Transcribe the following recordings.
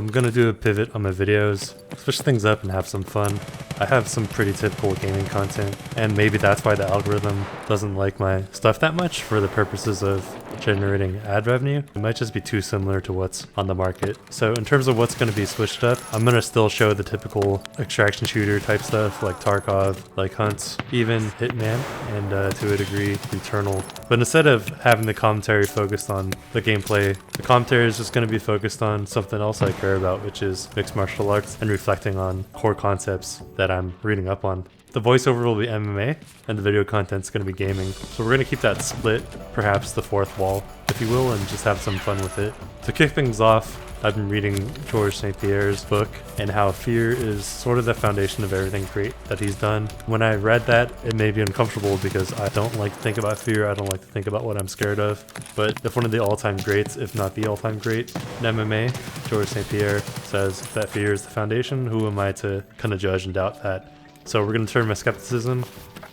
I'm gonna do a pivot on my videos, switch things up and have some fun. I have some pretty typical gaming content, and maybe that's why the algorithm doesn't like my stuff that much for the purposes of generating ad revenue. It might just be too similar to what's on the market. So in terms of what's going to be switched up, I'm going to still show the typical extraction shooter type stuff like Tarkov, like Hunts, even Hitman, and to a degree Returnal. But instead of having the commentary focused on the gameplay, the commentary is just going to be focused on something else I care about, which is mixed martial arts and reflecting on core concepts that I'm reading up on. The voiceover will be MMA, and the video content's going to be gaming. So we're going to keep that split, perhaps the fourth wall, if you will, and just have some fun with it. To kick things off, I've been reading Georges St-Pierre's book, and how fear is sort of the foundation of everything great that he's done. When I read that, it made me uncomfortable because I don't like to think about fear, I don't like to think about what I'm scared of. But if one of the all-time greats, if not the all-time great in MMA, Georges St-Pierre, says that fear is the foundation, who am I to kind of judge and doubt that? So we're going to turn my skepticism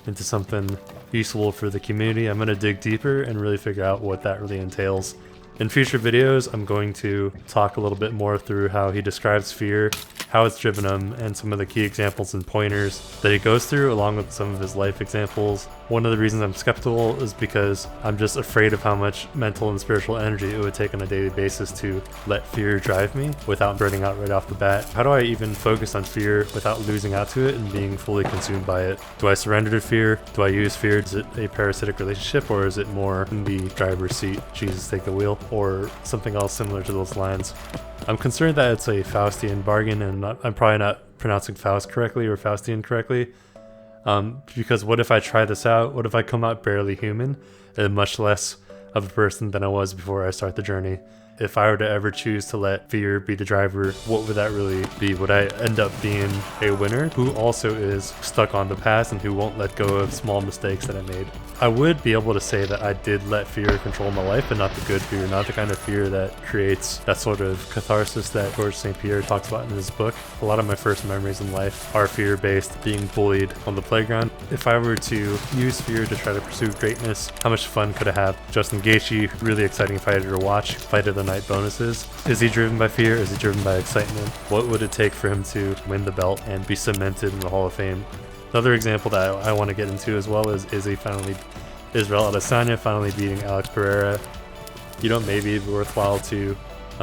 into something useful for the community. I'm going to dig deeper and really figure out what that really entails. In future videos, I'm going to talk a little bit more through how he describes fear, how it's driven him, and some of the key examples and pointers that he goes through, along with some of his life examples. One of the reasons I'm skeptical is because I'm just afraid of how much mental and spiritual energy it would take on a daily basis to let fear drive me without burning out right off the bat. How do I even focus on fear without losing out to it and being fully consumed by it? Do I surrender to fear? Do I use fear? Is it a parasitic relationship, or is it more in the driver's seat, Jesus take the wheel, or something else similar to those lines? I'm concerned that it's a Faustian bargain, and I'm probably not pronouncing Faust correctly or Faustian correctly. Because what if I try this out? What if I come out barely human and much less of a person than I was before I start the journey? If I were to ever choose to let fear be the driver, what would that really be? Would I end up being a winner who also is stuck on the past and who won't let go of small mistakes that I made? I would be able to say that I did let fear control my life, but not the good fear, not the kind of fear that creates that sort of catharsis that Georges St-Pierre talks about in his book. A lot of my first memories in life are fear-based, being bullied on the playground. If I were to use fear to try to pursue greatness, how much fun could I have? Justin Gaethje, really exciting fighter to watch. Fight of the night bonuses. Is he driven by fear? Is he driven by excitement? What would it take for him to win the belt and be cemented in the Hall of Fame? Another example that I want to get into as well is Israel Adesanya finally beating Alex Pereira. You know, maybe it'd be worthwhile to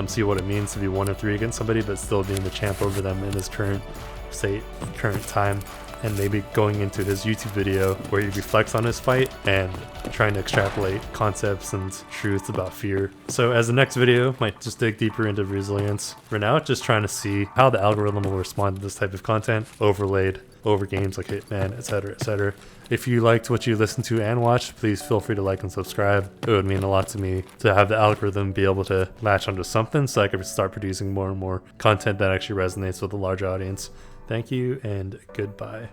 see what it means to be 1-3 against somebody, but still being the champ over them in his current state, current time. And maybe going into his YouTube video where he reflects on his fight and trying to extrapolate concepts and truths about fear. So as the next video might just dig deeper into resilience. For now, just trying to see how the algorithm will respond to this type of content overlaid over games like Hitman, etc, etc. If you liked what you listened to and watched, please feel free to like and subscribe. It would mean a lot to me to have the algorithm be able to latch onto something so I can start producing more and more content that actually resonates with a large audience. Thank you and goodbye.